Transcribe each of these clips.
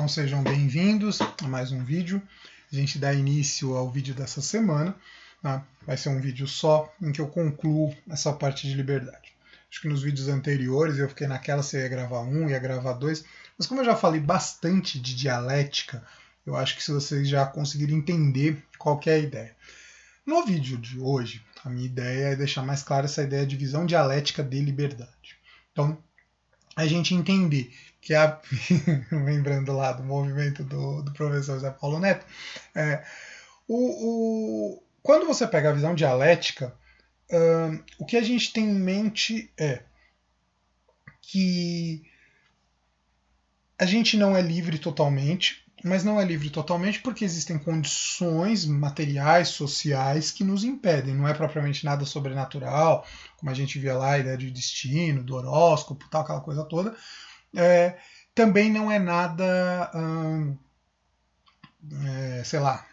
Então sejam bem-vindos a mais um vídeo. A gente dá início ao vídeo dessa semana. Tá? Vai ser um vídeo só em que eu concluo essa parte de liberdade. Acho que nos vídeos anteriores eu fiquei naquela se eu ia gravar um, ia gravar dois. Mas como eu já falei bastante de dialética, eu acho que se vocês já conseguirem entender qual que é a ideia. No vídeo de hoje, a minha ideia é deixar mais clara essa ideia de visão dialética de liberdade. Então, a gente entender que lembrando lá do movimento do professor Zé Paulo Neto, quando você pega a visão dialética, o que a gente tem em mente é que a gente não é livre totalmente, mas não é livre totalmente porque existem condições materiais, sociais que nos impedem. Não é propriamente nada sobrenatural, como a gente via lá, a ideia de destino, do horóscopo, tal, aquela coisa toda. Também não é nada, sei lá,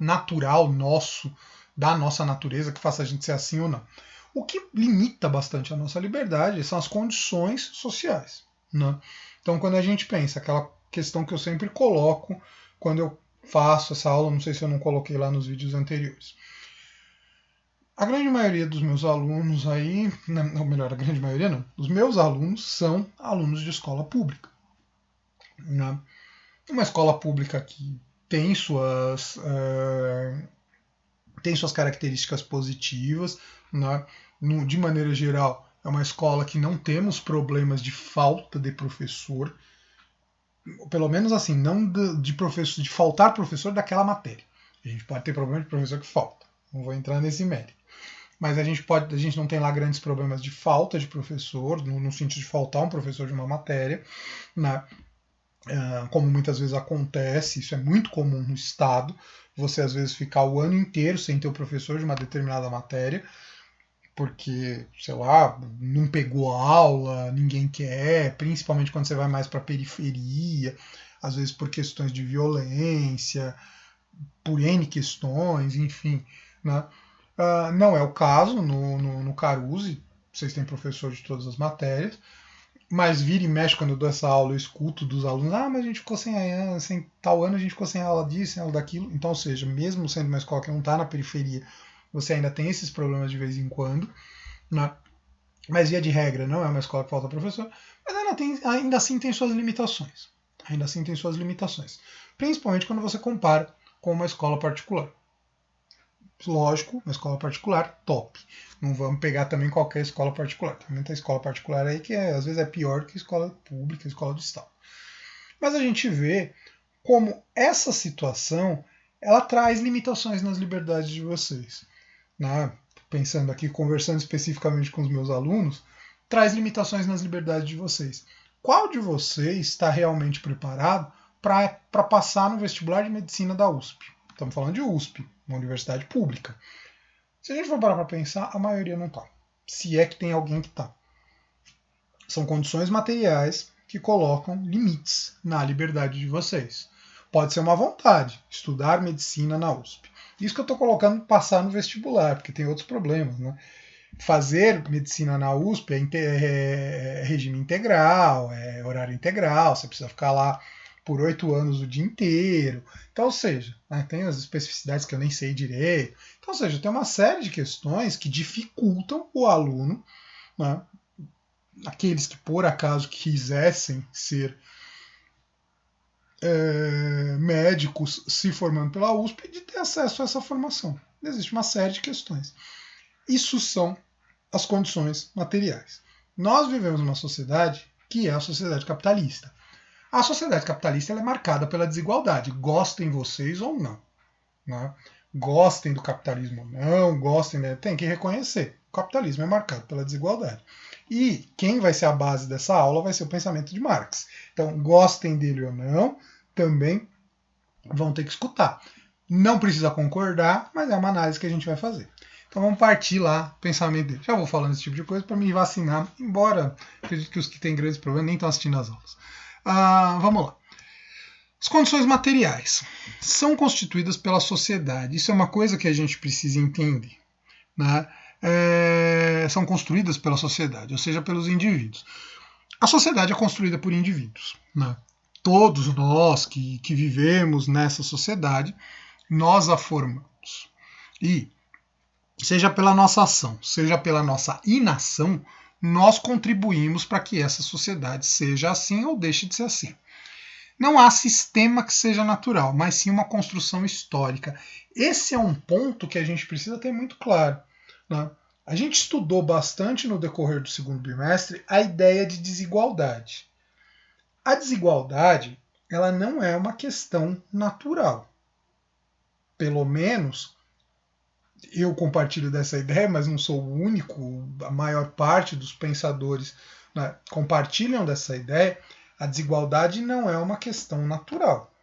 natural nosso, da nossa natureza, que faça a gente ser assim ou não. O que limita bastante a nossa liberdade são as condições sociais. Né? Então, quando a gente pensa, aquela questão que eu sempre coloco quando eu faço essa aula, não sei se eu não coloquei lá nos vídeos anteriores. A grande maioria dos meus alunos aí, ou melhor, a grande maioria não, os meus alunos são alunos de escola pública. Né? Uma escola pública que tem suas características positivas, né? De maneira geral, é uma escola que não temos problemas de falta de professor, pelo menos assim, não de faltar professor daquela matéria. A gente pode ter problema de professor que falta, não vou entrar nesse mérito. Mas a gente não tem lá grandes problemas de falta de professor, no sentido de faltar um professor de uma matéria, né? Como muitas vezes acontece, isso é muito comum no Estado, você às vezes ficar o ano inteiro sem ter o professor de uma determinada matéria, porque, sei lá, não pegou aula, ninguém quer, principalmente quando você vai mais para a periferia, às vezes por questões de violência, por N questões, enfim, né? Não é o caso no Caruzi, vocês têm professor de todas as matérias, mas vira e mexe quando eu dou essa aula, eu escuto dos alunos, mas a gente ficou sem tal ano a gente ficou sem aula disso, sem aula daquilo. Então, ou seja, mesmo sendo uma escola que não está na periferia, você ainda tem esses problemas de vez em quando, né? Mas via de regra não é uma escola que falta professor, mas ainda assim tem suas limitações. Ainda assim tem suas limitações. Principalmente quando você compara com uma escola particular. Lógico, uma escola particular, top. Não vamos pegar também qualquer escola particular. Tem muita escola particular aí que às vezes é pior que escola pública, escola do Estado. Mas a gente vê como essa situação ela traz limitações nas liberdades de vocês. Né? Pensando aqui, conversando especificamente com os meus alunos, traz limitações nas liberdades de vocês. Qual de vocês está realmente preparado para passar no vestibular de medicina da USP? Estamos falando de USP, uma universidade pública. Se a gente for parar para pensar, a maioria não está. Se é que tem alguém que está. São condições materiais que colocam limites na liberdade de vocês. Pode ser uma vontade, estudar medicina na USP. Isso que eu estou colocando passar no vestibular, porque tem outros problemas. Né? Fazer medicina na USP é regime integral, é horário integral, você precisa ficar lá por 8 anos o dia inteiro. Então, ou seja, tem as especificidades que eu nem sei direito. Então, ou seja, tem uma série de questões que dificultam o aluno, né, aqueles que por acaso quisessem ser médicos se formando pela USP, de ter acesso a essa formação. Existe uma série de questões. Isso são as condições materiais. Nós vivemos numa sociedade que é a sociedade capitalista. A sociedade capitalista ela é marcada pela desigualdade, gostem vocês ou não. Né? Gostem do capitalismo ou não, tem que reconhecer. O capitalismo é marcado pela desigualdade. E quem vai ser a base dessa aula vai ser o pensamento de Marx. Então, gostem dele ou não, também vão ter que escutar. Não precisa concordar, mas é uma análise que a gente vai fazer. Então vamos partir lá, pensamento dele. Já vou falando esse tipo de coisa para me vacinar, embora acredito que os que têm grandes problemas nem estão assistindo as aulas. Vamos lá. As condições materiais são constituídas pela sociedade. Isso é uma coisa que a gente precisa entender. Né? São construídas pela sociedade, ou seja, pelos indivíduos. A sociedade é construída por indivíduos. Né? todos nós que vivemos nessa sociedade, nós a formamos. E, seja pela nossa ação, seja pela nossa inação, nós contribuímos para que essa sociedade seja assim ou deixe de ser assim. Não há sistema que seja natural, mas sim uma construção histórica. Esse é um ponto que a gente precisa ter muito claro, né? A gente estudou bastante no decorrer do segundo bimestre a ideia de desigualdade. A desigualdade, ela não é uma questão natural. Pelo menos, eu compartilho dessa ideia, mas não sou o único, a maior parte dos pensadores, né, compartilham dessa ideia. A desigualdade não é uma questão natural.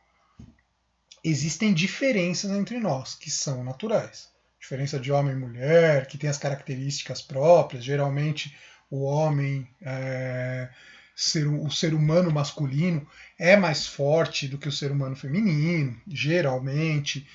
Existem diferenças entre nós, que são naturais. Diferença de homem e mulher, que tem as características próprias. Geralmente, o homem, o ser humano masculino, é mais forte do que o ser humano feminino. Geralmente,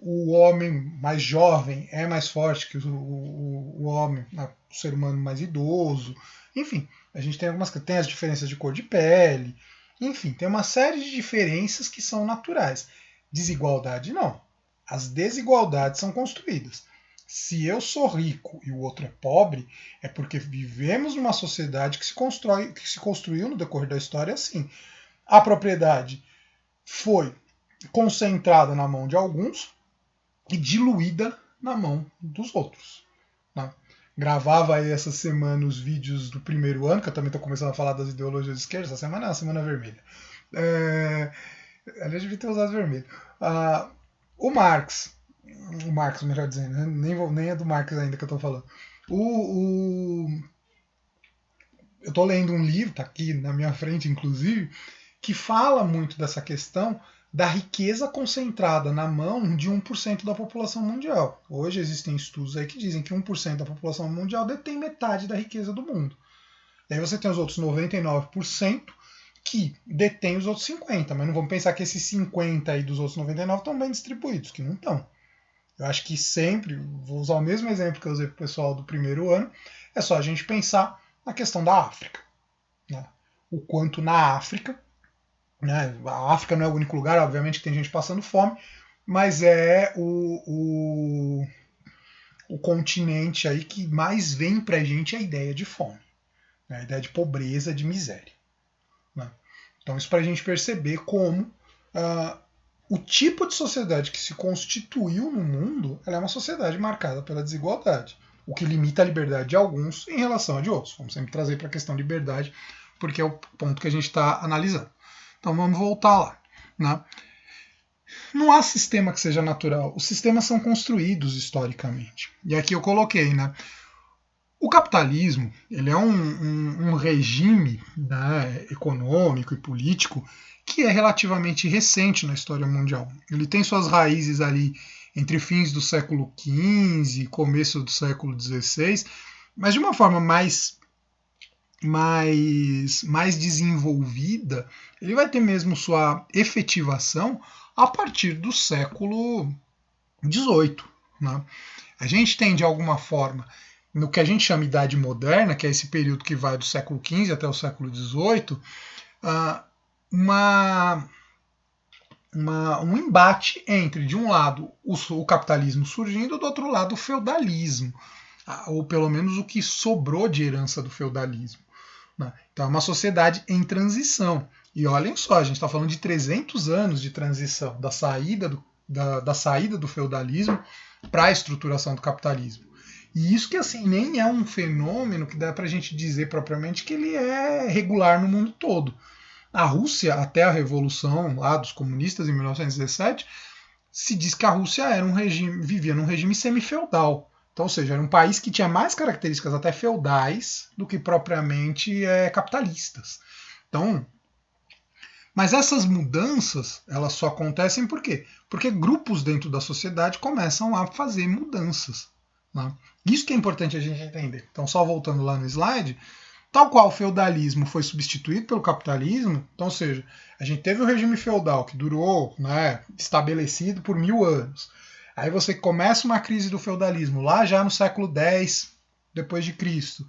o homem mais jovem é mais forte que o homem, o ser humano mais idoso. Enfim, a gente tem tem as diferenças de cor de pele. Enfim, tem uma série de diferenças que são naturais. Desigualdade não. As desigualdades são construídas. Se eu sou rico e o outro é pobre, é porque vivemos numa sociedade que se construiu no decorrer da história assim. A propriedade foi concentrada na mão de alguns e diluída na mão dos outros. Né? Gravava aí essa semana os vídeos do primeiro ano, que eu também estou começando a falar das ideologias de esquerda. Essa semana é a semana vermelha. Aliás, devia ter usado vermelho. O Marx, melhor dizendo, né? Nem é do Marx ainda que eu estou falando. Eu estou lendo um livro, está aqui na minha frente, inclusive, que fala muito dessa questão da riqueza concentrada na mão de 1% da população mundial. Hoje existem estudos aí que dizem que 1% da população mundial detém metade da riqueza do mundo. E aí você tem os outros 99% que detêm os outros 50%, mas não vamos pensar que esses 50% aí dos outros 99% estão bem distribuídos, que não estão. Eu acho que sempre, vou usar o mesmo exemplo que eu usei para o pessoal do primeiro ano, é só a gente pensar na questão da África. Né? O quanto na África, né, a África não é o único lugar, obviamente que tem gente passando fome, mas é o continente aí que mais vem para a gente a ideia de fome, né, a ideia de pobreza, de miséria. Né? Então isso para a gente perceber como o tipo de sociedade que se constituiu no mundo, ela é uma sociedade marcada pela desigualdade, o que limita a liberdade de alguns em relação a de outros. Vamos sempre trazer para a questão de liberdade, porque é o ponto que a gente está analisando. Então vamos voltar lá. Né? Não há sistema que seja natural. Os sistemas são construídos historicamente. E aqui eu coloquei, né? O capitalismo, ele é um regime, né, econômico e político que é relativamente recente na história mundial. Ele tem suas raízes ali entre fins do século XV e começo do século XVI, mas de uma forma mais desenvolvida, ele vai ter mesmo sua efetivação a partir do século XVIII. Né? A gente tem, de alguma forma, no que a gente chama de Idade Moderna, que é esse período que vai do século XV até o século XVIII, um embate entre, de um lado, o capitalismo surgindo, do outro lado, o feudalismo, ou pelo menos o que sobrou de herança do feudalismo. Então é uma sociedade em transição. E olhem só, a gente está falando de 300 anos de transição, da saída do feudalismo para a estruturação do capitalismo. E isso que assim nem é um fenômeno que dá para a gente dizer propriamente que ele é regular no mundo todo. A Rússia, até a Revolução lá dos comunistas em 1917, se diz que a Rússia vivia num regime semi-feudal. Então, ou seja, era um país que tinha mais características até feudais do que propriamente capitalistas. Então, mas essas mudanças, elas só acontecem por quê? Porque grupos dentro da sociedade começam a fazer mudanças. Né? Isso que é importante a gente entender. Então, só voltando lá no slide, tal qual o feudalismo foi substituído pelo capitalismo, então, ou seja, a gente teve o regime feudal que durou, né, estabelecido por 1000 anos. Aí você começa uma crise do feudalismo lá já no século X depois de Cristo.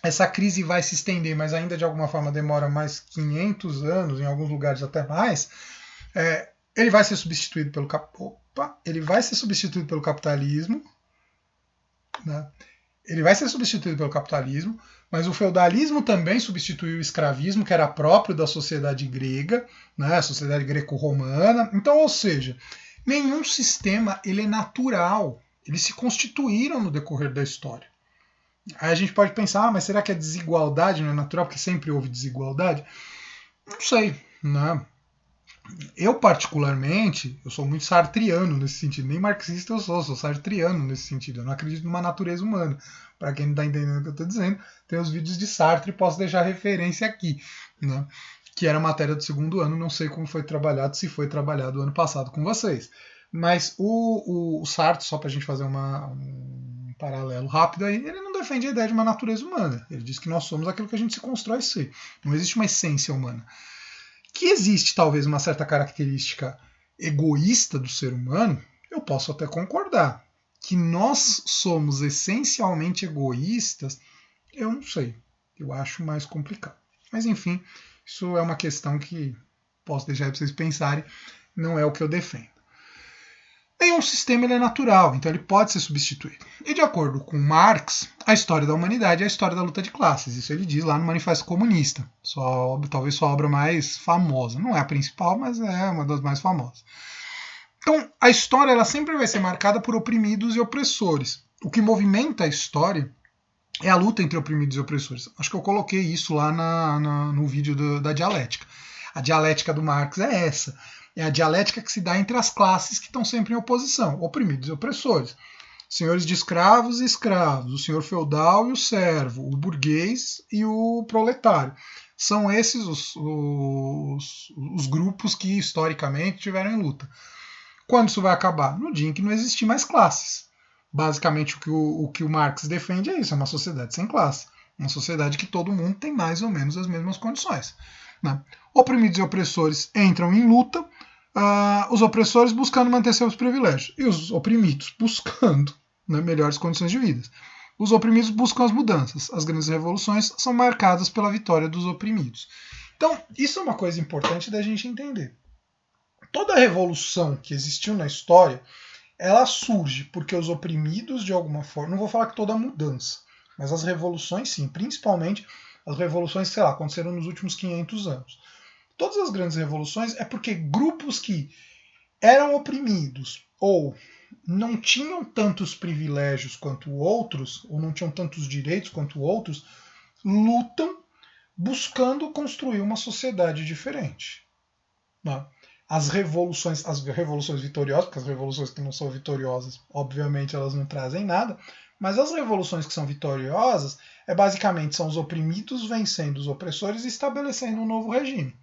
essa crise vai se estender, mas ainda de alguma forma demora mais 500 anos, em alguns lugares até mais, ele vai ser substituído pelo ele vai ser substituído pelo capitalismo, né? Ele vai ser substituído pelo capitalismo, mas o feudalismo também substituiu o escravismo, que era próprio da sociedade grega, né? A sociedade greco-romana. Então, ou seja, nenhum sistema ele é natural. Eles se constituíram no decorrer da história. Aí a gente pode pensar, mas será que a desigualdade não é natural? Porque sempre houve desigualdade? Não sei, né? Eu, particularmente, eu sou muito sartriano nesse sentido. Nem marxista eu sou sartriano nesse sentido. Eu não acredito numa natureza humana. Para quem não está entendendo o que eu estou dizendo, tem os vídeos de Sartre, posso deixar referência aqui, né? Que era matéria do segundo ano, não sei como foi trabalhado, se foi trabalhado ano passado com vocês. Mas o Sartre, só para a gente fazer um paralelo rápido aí, ele não defende a ideia de uma natureza humana. Ele diz que nós somos aquilo que a gente se constrói ser. Não existe uma essência humana. Que existe talvez uma certa característica egoísta do ser humano, eu posso até concordar. Que nós somos essencialmente egoístas, eu não sei. Eu acho mais complicado. Mas enfim, isso é uma questão que posso deixar para vocês pensarem, não é o que eu defendo. Nenhum sistema ele é natural, então ele pode ser substituído. E de acordo com Marx, a história da humanidade é a história da luta de classes. Isso ele diz lá no Manifesto Comunista. Talvez sua obra mais famosa. Não é a principal, mas é uma das mais famosas. Então, a história ela sempre vai ser marcada por oprimidos e opressores. O que movimenta a história é a luta entre oprimidos e opressores. Acho que eu coloquei isso lá no vídeo da dialética. A dialética do Marx é essa. É a dialética que se dá entre as classes que estão sempre em oposição, oprimidos e opressores. Senhores de escravos e escravos, o senhor feudal e o servo, o burguês e o proletário. São esses os grupos que historicamente tiveram em luta. Quando isso vai acabar? No dia em que não existir mais classes. Basicamente o que o Marx defende é isso, é uma sociedade sem classe. Uma sociedade que todo mundo tem mais ou menos as mesmas condições. Né? Oprimidos e opressores entram em luta, os opressores buscando manter seus privilégios e os oprimidos buscando, né, melhores condições de vida. Os oprimidos buscam as mudanças. As grandes revoluções são marcadas pela vitória dos oprimidos. Então, isso é uma coisa importante da gente entender. Toda revolução que existiu na história, ela surge porque os oprimidos, de alguma forma, não vou falar que toda mudança, mas as revoluções sim, principalmente as revoluções, sei lá, aconteceram nos últimos 500 anos. Todas as grandes revoluções é porque grupos que eram oprimidos ou não tinham tantos privilégios quanto outros, ou não tinham tantos direitos quanto outros, lutam buscando construir uma sociedade diferente. Né? As revoluções vitoriosas, porque as revoluções que não são vitoriosas, obviamente elas não trazem nada, mas as revoluções que são vitoriosas, basicamente são os oprimidos vencendo os opressores e estabelecendo um novo regime.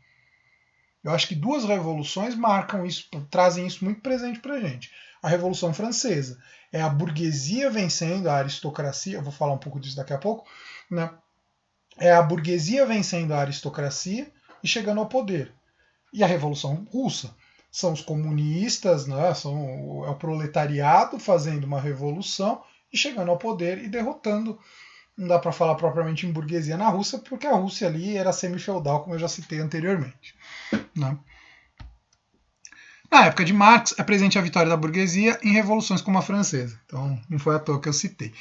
Eu acho que duas revoluções marcam isso, trazem isso muito presente para a gente. A Revolução Francesa é a burguesia vencendo a aristocracia, eu vou falar um pouco disso daqui a pouco, né? É a burguesia vencendo a aristocracia e chegando ao poder. E a Revolução Russa são os comunistas, né? É o proletariado fazendo uma revolução e chegando ao poder e derrotando. Não dá para falar propriamente em burguesia na Rússia, porque a Rússia ali era semi-feudal, como eu já citei anteriormente. Né? Na época de Marx, é presente a vitória da burguesia em revoluções como a francesa. Então, não foi à toa que eu citei.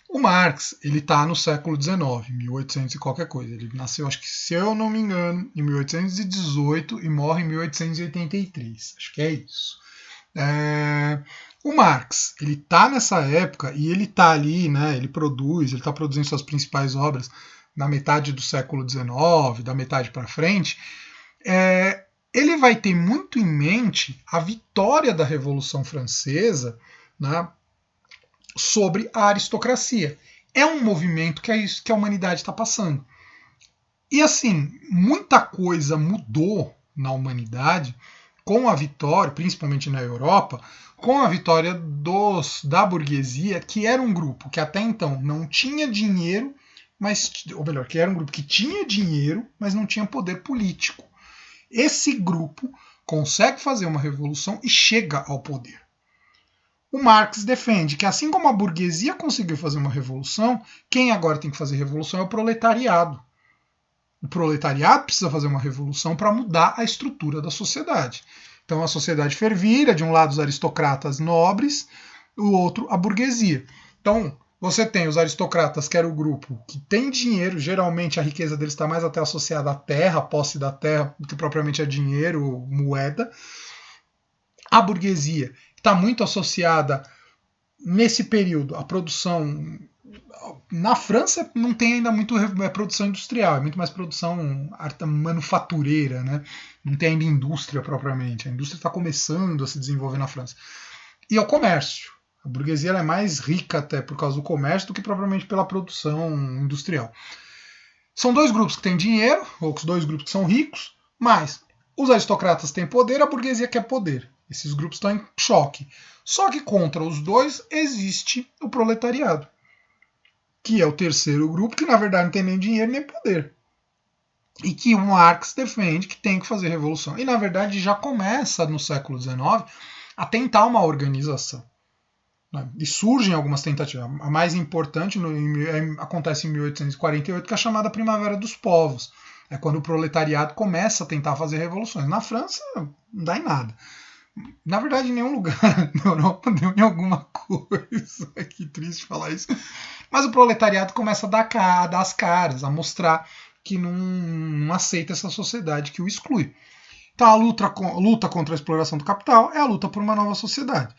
O Marx, ele está no século XIX, 1800 e qualquer coisa. Ele nasceu, acho que, se eu não me engano, em 1818 e morre em 1883. Acho que é isso. O Marx, ele está nessa época e ele está ali, né? Ele está produzindo suas principais obras na metade do século XIX, da metade para frente. Ele vai ter muito em mente a vitória da Revolução Francesa, né, sobre a aristocracia. É um movimento que a humanidade está passando. E assim, muita coisa mudou na humanidade com a vitória, principalmente na Europa, com a vitória da burguesia, que era um grupo que até então não tinha dinheiro, ou melhor, que era um grupo que tinha dinheiro, mas não tinha poder político. Esse grupo consegue fazer uma revolução e chega ao poder. O Marx defende que, assim como a burguesia conseguiu fazer uma revolução, quem agora tem que fazer revolução é o proletariado. O proletariado precisa fazer uma revolução para mudar a estrutura da sociedade. Então a sociedade fervilha, de um lado os aristocratas nobres, o outro a burguesia. Então você tem os aristocratas, que era o grupo que tem dinheiro, geralmente a riqueza deles está mais até associada à terra, à posse da terra, do que propriamente a dinheiro, moeda. A burguesia está muito associada, nesse período, à produção. Na França não tem ainda muito produção industrial, é muito mais produção manufatureira, né? Não tem ainda indústria propriamente. A indústria está começando a se desenvolver na França. E ao comércio. A burguesia é mais rica até por causa do comércio do que propriamente pela produção industrial. São dois grupos que têm dinheiro, ou os dois grupos que são ricos, mas os aristocratas têm poder, a burguesia quer poder. Esses grupos estão em choque. Só que contra os dois existe o proletariado, que é o terceiro grupo, que na verdade não tem nem dinheiro nem poder. E que o Marx defende que tem que fazer revolução. E na verdade já começa no século XIX a tentar uma organização. E surgem algumas tentativas. A mais importante acontece em 1848, que é a chamada Primavera dos Povos. É quando o proletariado começa a tentar fazer revoluções. Na França, não dá em nada. Na verdade, em nenhum lugar na Europa deu em alguma coisa. Que triste falar isso. Mas o proletariado começa a dar as caras, a mostrar que não aceita essa sociedade que o exclui. Então a luta contra a exploração do capital é a luta por uma nova sociedade.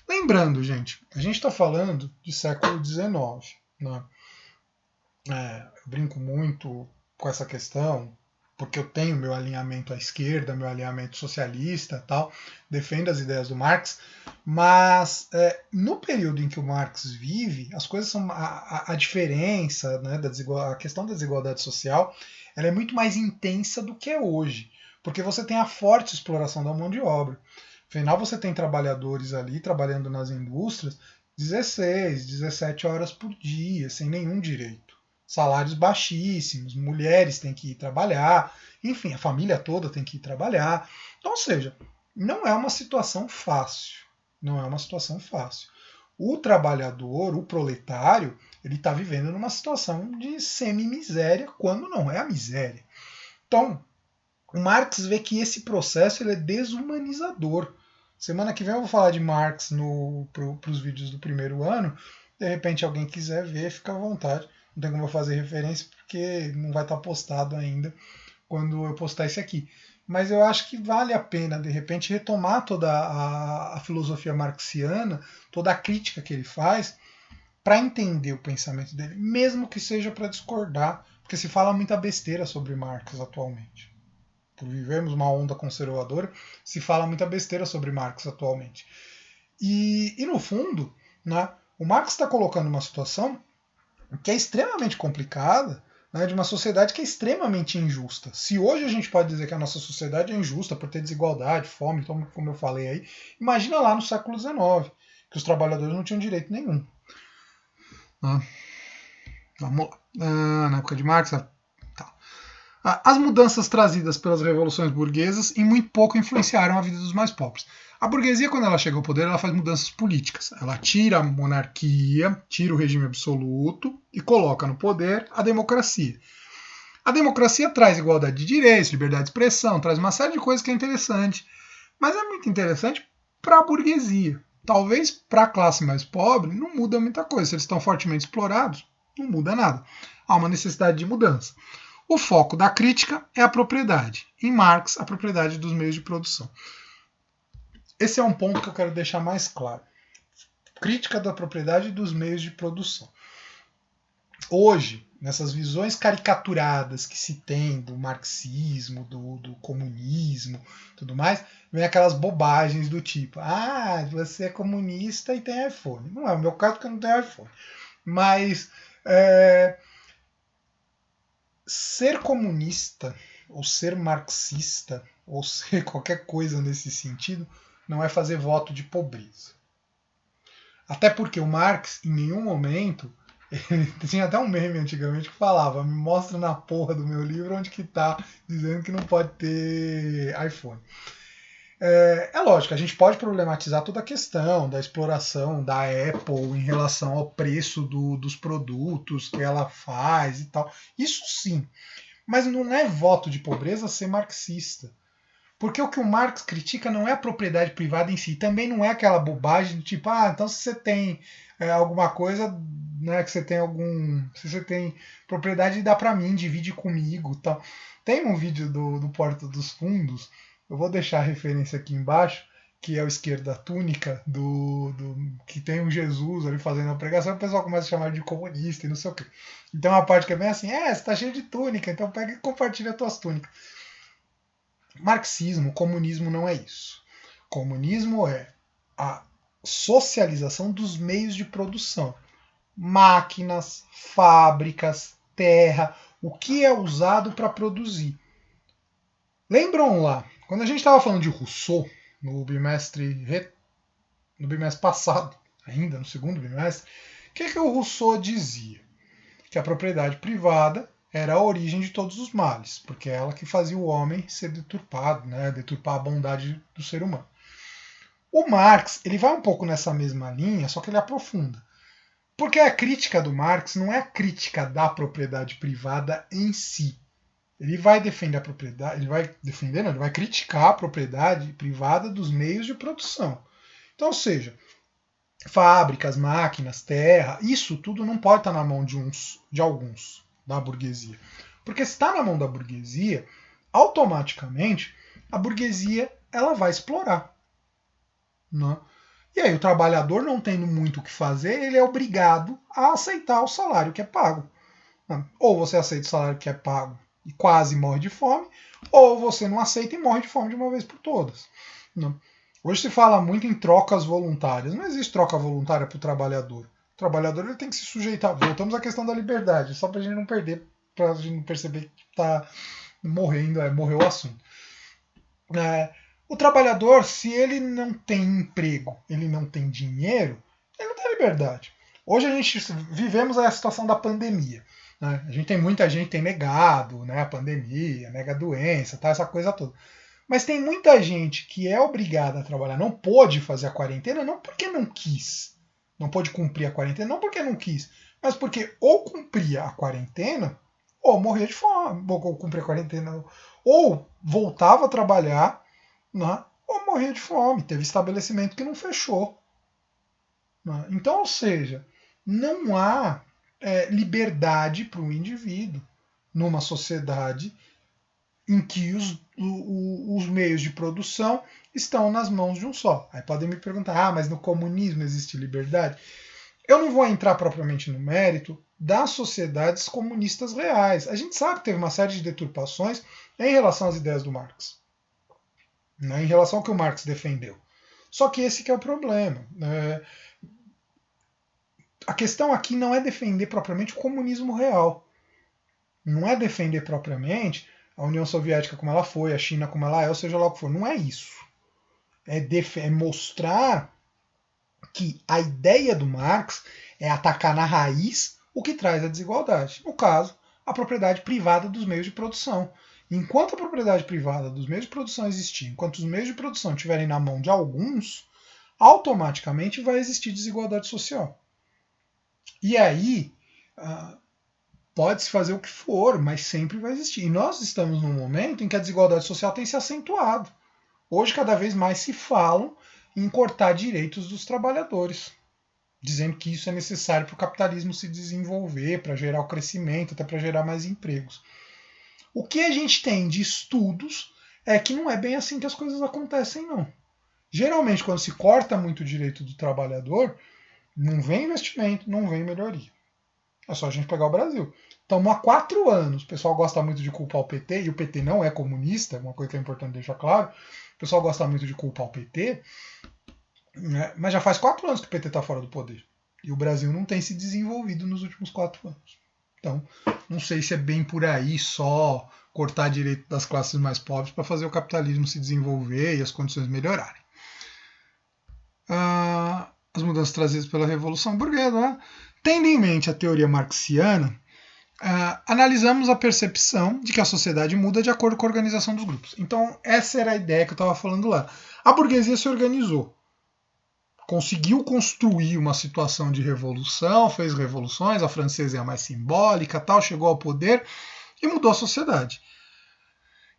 Lembrando, gente, a gente está falando de século XIX. Né? Eu brinco muito com essa questão, porque eu tenho meu alinhamento à esquerda, meu alinhamento socialista, tal, defendo as ideias do Marx, mas no período em que o Marx vive, as coisas são a diferença, né, a questão da desigualdade social, ela é muito mais intensa do que é hoje, porque você tem a forte exploração da mão de obra. Afinal, você tem trabalhadores ali trabalhando nas indústrias 16, 17 horas por dia, sem nenhum direito. Salários baixíssimos, mulheres têm que ir trabalhar, enfim, a família toda tem que ir trabalhar. Então, ou seja, não é uma situação fácil. Não é uma situação fácil. O trabalhador, o proletário, ele está vivendo numa situação de semi-miséria, quando não é a miséria. Então, o Marx vê que esse processo ele é desumanizador. Semana que vem eu vou falar de Marx para os vídeos do primeiro ano. De repente alguém quiser ver, fica à vontade. Não tem como eu fazer referência porque não vai estar postado ainda quando eu postar esse aqui. Mas eu acho que vale a pena, de repente, retomar toda a filosofia marxiana, toda a crítica que ele faz, para entender o pensamento dele, mesmo que seja para discordar, porque se fala muita besteira sobre Marx atualmente. Por vivermos uma onda conservadora, se fala muita besteira sobre Marx atualmente. E no fundo, né, o Marx está colocando uma situação que é extremamente complicada, né, de uma sociedade que é extremamente injusta. Se hoje a gente pode dizer que a nossa sociedade é injusta por ter desigualdade, fome, como eu falei aí, imagina lá no século XIX, que os trabalhadores não tinham direito nenhum. Vamos lá. Na época de Marx, as mudanças trazidas pelas revoluções burguesas em muito pouco influenciaram a vida dos mais pobres. A burguesia, quando ela chega ao poder, ela faz mudanças políticas. Ela tira a monarquia, tira o regime absoluto e coloca no poder a democracia. A democracia traz igualdade de direitos, liberdade de expressão, traz uma série de coisas que é interessante. Mas é muito interessante para a burguesia. Talvez para a classe mais pobre não muda muita coisa. Se eles estão fortemente explorados, não muda nada. Há uma necessidade de mudança. O foco da crítica é a propriedade. Em Marx, a propriedade dos meios de produção. Esse é um ponto que eu quero deixar mais claro. Crítica da propriedade dos meios de produção. Hoje, nessas visões caricaturadas que se tem do marxismo, do comunismo, tudo mais, vem aquelas bobagens do tipo: você é comunista e tem iPhone. Não é o meu caso porque eu não tenho iPhone. Mas ser comunista, ou ser marxista, ou ser qualquer coisa nesse sentido, não é fazer voto de pobreza. Até porque o Marx, em nenhum momento, tinha até um meme antigamente que falava: me mostra na porra do meu livro onde que tá dizendo que não pode ter iPhone. É lógico, a gente pode problematizar toda a questão da exploração da Apple em relação ao preço dos produtos que ela faz e tal. Isso sim. Mas não é voto de pobreza ser marxista. Porque o que o Marx critica não é a propriedade privada em si, também não é aquela bobagem do tipo, então se você tem alguma coisa, né, que você tem se você tem propriedade, dá para mim, divide comigo, tal. Tem um vídeo do Porta dos Fundos, eu vou deixar a referência aqui embaixo, que é o Esquerda Túnica, que tem um Jesus ali fazendo a pregação, o pessoal começa a chamar de comunista e não sei o quê. Então a parte que é bem assim, você tá cheio de túnica, então pega e compartilha as tuas túnicas. Marxismo, comunismo não é isso. Comunismo é a socialização dos meios de produção. Máquinas, fábricas, terra, o que é usado para produzir. Lembram lá, quando a gente estava falando de Rousseau, no bimestre passado, ainda no segundo bimestre, o que o Rousseau dizia? Que a propriedade privada era a origem de todos os males, porque é ela que fazia o homem ser deturpado, né, deturpar a bondade do ser humano. O Marx ele vai um pouco nessa mesma linha, só que ele aprofunda. Porque a crítica do Marx não é a crítica da propriedade privada em si. Ele vai defender a propriedade, ele vai criticar a propriedade privada dos meios de produção. Então, ou seja, fábricas, máquinas, terra, isso tudo não pode estar na mão de alguns da burguesia. Porque se está na mão da burguesia, automaticamente a burguesia ela vai explorar. Né? E aí o trabalhador, não tendo muito o que fazer, ele é obrigado a aceitar o salário que é pago. Né? Ou você aceita o salário que é pago e quase morre de fome, ou você não aceita e morre de fome de uma vez por todas. Né? Hoje se fala muito em trocas voluntárias. Não existe troca voluntária para o trabalhador. O trabalhador ele tem que se sujeitar. Voltamos à questão da liberdade, só para a gente não perder, para a gente não perceber que está morrendo, morreu o assunto. O trabalhador, se ele não tem emprego, ele não tem dinheiro, ele não tem liberdade. Hoje a gente vivemos a situação da pandemia. Né? A gente tem muita gente que tem negado, né, a pandemia, nega a doença, tá, essa coisa toda. Mas tem muita gente que é obrigada a trabalhar, não pôde fazer a quarentena, não porque não quis, não pôde cumprir a quarentena, não porque não quis, mas porque ou cumpria a quarentena, ou morria de fome, ou cumpria a quarentena, ou voltava a trabalhar, né, ou morria de fome, teve estabelecimento que não fechou. Né? Então, ou seja, não há liberdade para o indivíduo numa sociedade em que os meios de produção estão nas mãos de um só. Aí podem me perguntar, mas no comunismo existe liberdade? Eu não vou entrar propriamente no mérito das sociedades comunistas reais. A gente sabe que teve uma série de deturpações em relação às ideias do Marx, né, em relação ao que o Marx defendeu. Só que esse que é o problema. A questão aqui não é defender propriamente o comunismo real. Não é defender propriamente a União Soviética como ela foi, a China como ela é, ou seja lá o que for. Não é isso. É mostrar que a ideia do Marx é atacar na raiz o que traz a desigualdade. No caso, a propriedade privada dos meios de produção. Enquanto a propriedade privada dos meios de produção existir, enquanto os meios de produção estiverem na mão de alguns, automaticamente vai existir desigualdade social. E aí, pode-se fazer o que for, mas sempre vai existir. E nós estamos num momento em que a desigualdade social tem se acentuado. Hoje, cada vez mais se falam em cortar direitos dos trabalhadores, dizendo que isso é necessário para o capitalismo se desenvolver, para gerar o crescimento, até para gerar mais empregos. O que a gente tem de estudos é que não é bem assim que as coisas acontecem, não. Geralmente, quando se corta muito o direito do trabalhador, não vem investimento, não vem melhoria. É só a gente pegar o Brasil. Estamos há 4 anos. O pessoal gosta muito de culpar o PT, e o PT não é comunista, uma coisa que é importante deixar claro. O pessoal gosta muito de culpar o PT, né? Mas já faz 4 anos que o PT está fora do poder. E o Brasil não tem se desenvolvido nos últimos 4 anos. Então, não sei se é bem por aí só cortar direito das classes mais pobres para fazer o capitalismo se desenvolver e as condições melhorarem. As mudanças trazidas pela Revolução Burguesa, né? Tendo em mente a teoria marxiana, analisamos a percepção de que a sociedade muda de acordo com a organização dos grupos. Então, essa era a ideia que eu estava falando lá. A burguesia se organizou, conseguiu construir uma situação de revolução, fez revoluções, a francesa é a mais simbólica, tal, chegou ao poder e mudou a sociedade.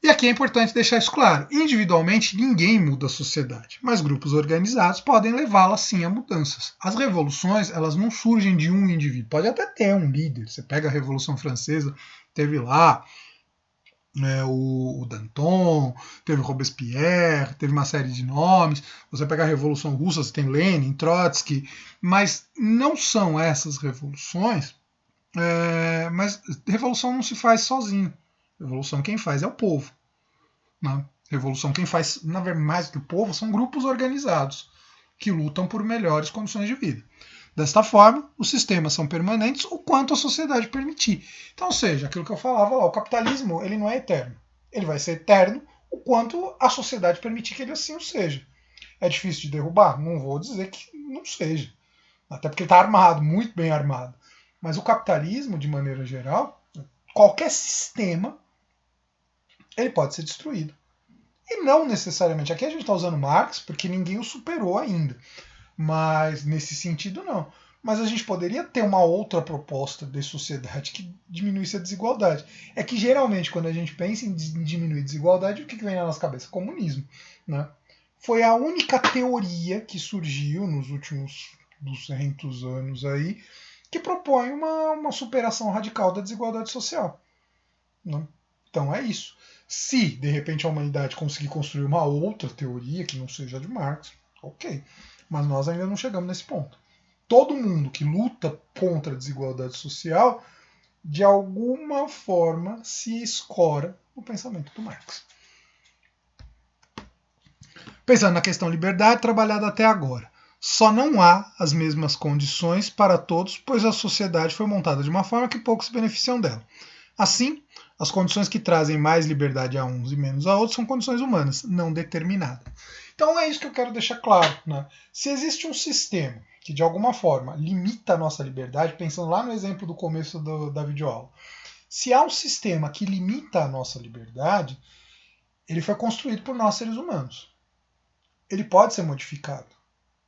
E aqui é importante deixar isso claro. Individualmente, ninguém muda a sociedade, mas grupos organizados podem levá-la sim a mudanças. As revoluções, elas não surgem de um indivíduo. Pode até ter um líder. Você pega a Revolução Francesa, teve lá o Danton, teve Robespierre, teve uma série de nomes. Você pega a Revolução Russa, você tem Lenin, Trotsky, mas não são essas revoluções. Mas revolução não se faz sozinho. Revolução quem faz é o povo. Né? Revolução quem faz, na verdade, mais do que o povo, são grupos organizados que lutam por melhores condições de vida. Desta forma, os sistemas são permanentes o quanto a sociedade permitir. Então, ou seja, aquilo que eu falava lá, o capitalismo ele não é eterno. Ele vai ser eterno o quanto a sociedade permitir que ele assim o seja. É difícil de derrubar? Não vou dizer que não seja. Até porque ele está armado, muito bem armado. Mas o capitalismo, de maneira geral, qualquer sistema, ele pode ser destruído. E não necessariamente. Aqui a gente está usando Marx porque ninguém o superou ainda. Mas nesse sentido, não. Mas a gente poderia ter uma outra proposta de sociedade que diminuísse a desigualdade. É que geralmente, quando a gente pensa em diminuir desigualdade, o que vem na nossa cabeça? Comunismo. Né? Foi a única teoria que surgiu nos últimos 200 anos aí que propõe uma superação radical da desigualdade social. Né? Então é isso. Se, de repente, a humanidade conseguir construir uma outra teoria que não seja de Marx, ok. Mas nós ainda não chegamos nesse ponto. Todo mundo que luta contra a desigualdade social, de alguma forma, se escora no pensamento do Marx. Pensando na questão liberdade, trabalhada até agora. Só não há as mesmas condições para todos, pois a sociedade foi montada de uma forma que poucos se beneficiam dela. Assim, as condições que trazem mais liberdade a uns e menos a outros são condições humanas, não determinadas. Então é isso que eu quero deixar claro. Né? Se existe um sistema que de alguma forma limita a nossa liberdade, pensando lá no exemplo do começo da videoaula, se há um sistema que limita a nossa liberdade, ele foi construído por nós seres humanos. Ele pode ser modificado.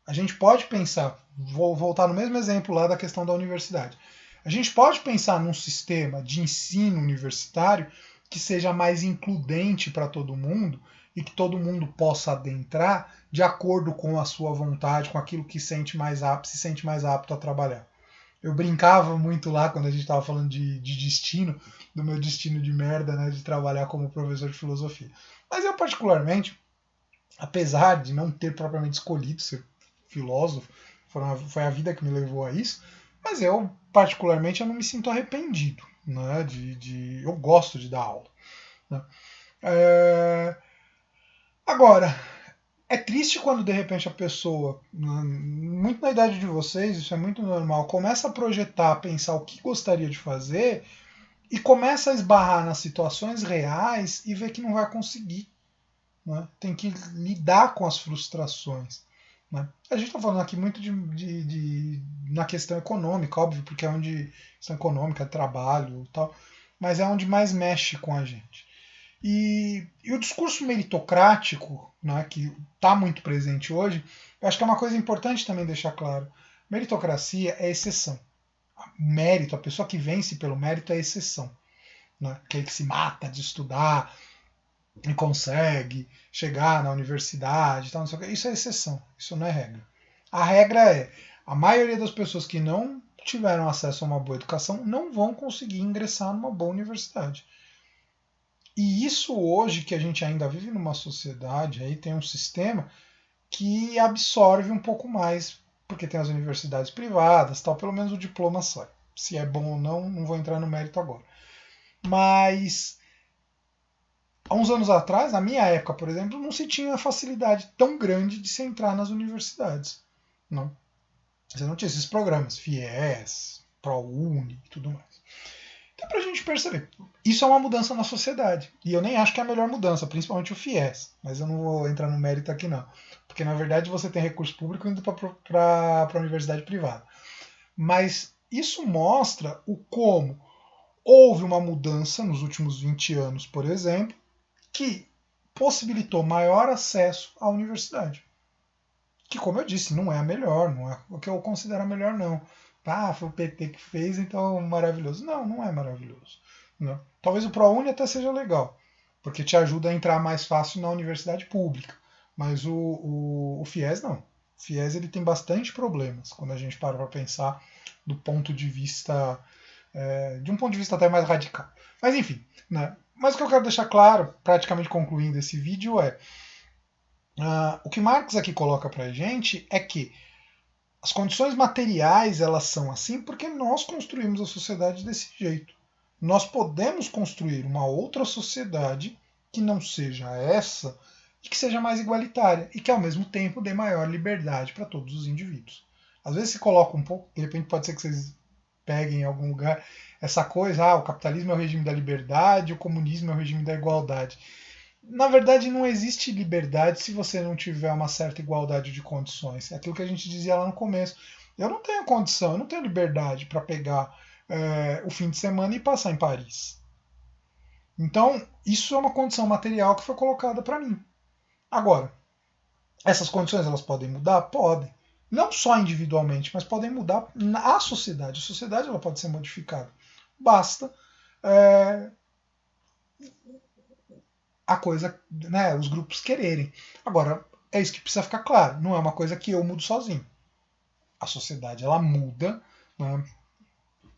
A gente pode pensar, vou voltar no mesmo exemplo lá da questão da universidade. A gente pode pensar num sistema de ensino universitário que seja mais includente para todo mundo e que todo mundo possa adentrar de acordo com a sua vontade, com aquilo que se sente mais apto a trabalhar. Eu brincava muito lá quando a gente estava falando de destino, do meu destino de merda, né, de trabalhar como professor de filosofia. Mas eu particularmente, apesar de não ter propriamente escolhido ser filósofo, foi a vida que me levou a isso, mas eu, particularmente, eu não me sinto arrependido. Né, eu gosto de dar aula. Né. Agora, é triste quando de repente a pessoa, muito na idade de vocês, isso é muito normal, começa a projetar, a pensar o que gostaria de fazer e começa a esbarrar nas situações reais e vê que não vai conseguir. Né? Tem que lidar com as frustrações. Né? A gente está falando aqui muito na questão econômica, óbvio, porque é onde questão econômica, trabalho e tal, mas é onde mais mexe com a gente. E o discurso meritocrático, né, que está muito presente hoje, eu acho que é uma coisa importante também deixar claro. Meritocracia é exceção. O mérito, a pessoa que vence pelo mérito é exceção. Né? Aquele que se mata de estudar e consegue chegar na universidade, tal, não sei o que. Isso é exceção, isso não é regra. A regra é, a maioria das pessoas que não tiveram acesso a uma boa educação não vão conseguir ingressar numa boa universidade. E isso hoje, que a gente ainda vive numa sociedade, aí tem um sistema que absorve um pouco mais, porque tem as universidades privadas, tal, pelo menos o diploma sai. Se é bom ou não, não vou entrar no mérito agora. Mas há uns anos atrás, na minha época, por exemplo, não se tinha facilidade tão grande de se entrar nas universidades. Não. Você não tinha esses programas, FIES, ProUni e tudo mais. Então, para a gente perceber, isso é uma mudança na sociedade. E eu nem acho que é a melhor mudança, principalmente o FIES. Mas eu não vou entrar no mérito aqui, não. Porque, na verdade, você tem recurso público indo para a universidade privada. Mas isso mostra o como houve uma mudança nos últimos 20 anos, por exemplo, que possibilitou maior acesso à universidade. Que, como eu disse, não é a melhor, não é o que eu considero a melhor, não. Ah, foi o PT que fez, então maravilhoso. Não, não é maravilhoso. Né? Talvez o ProUni até seja legal, porque te ajuda a entrar mais fácil na universidade pública. Mas o FIES não. O FIES ele tem bastante problemas quando a gente para pensar do ponto de vista, de um ponto de vista até mais radical. Mas enfim, né? Mas o que eu quero deixar claro, praticamente concluindo esse vídeo, é o que Marx aqui coloca para a gente é que as condições materiais elas são assim porque nós construímos a sociedade desse jeito. Nós podemos construir uma outra sociedade que não seja essa e que seja mais igualitária e que ao mesmo tempo dê maior liberdade para todos os indivíduos. Às vezes se coloca um pouco, de repente pode ser que vocês peguem em algum lugar essa coisa, o capitalismo é o regime da liberdade, o comunismo é o regime da igualdade. Na verdade, não existe liberdade se você não tiver uma certa igualdade de condições. É aquilo que a gente dizia lá no começo. Eu não tenho condição, eu não tenho liberdade para pegar o fim de semana e passar em Paris. Então, isso é uma condição material que foi colocada para mim. Agora, essas condições elas podem mudar? Podem. Não só individualmente, mas podem mudar na sociedade. A sociedade ela pode ser modificada. Basta a coisa, né, os grupos quererem. Agora, é isso que precisa ficar claro. Não é uma coisa que eu mudo sozinho. A sociedade ela muda, né?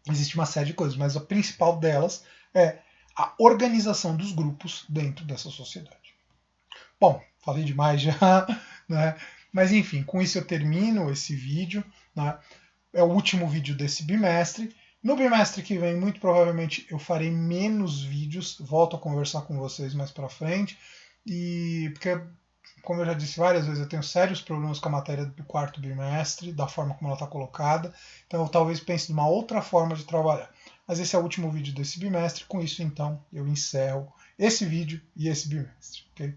Existe uma série de coisas, mas a principal delas é a organização dos grupos dentro dessa sociedade. Bom, falei demais já, né? Mas enfim, com isso eu termino esse vídeo, né? É o último vídeo desse bimestre. No bimestre que vem, muito provavelmente eu farei menos vídeos, volto a conversar com vocês mais pra frente, e porque, como eu já disse várias vezes, eu tenho sérios problemas com a matéria do quarto bimestre, da forma como ela está colocada, então eu talvez pense numa outra forma de trabalhar. Mas esse é o último vídeo desse bimestre, com isso então eu encerro esse vídeo e esse bimestre, ok?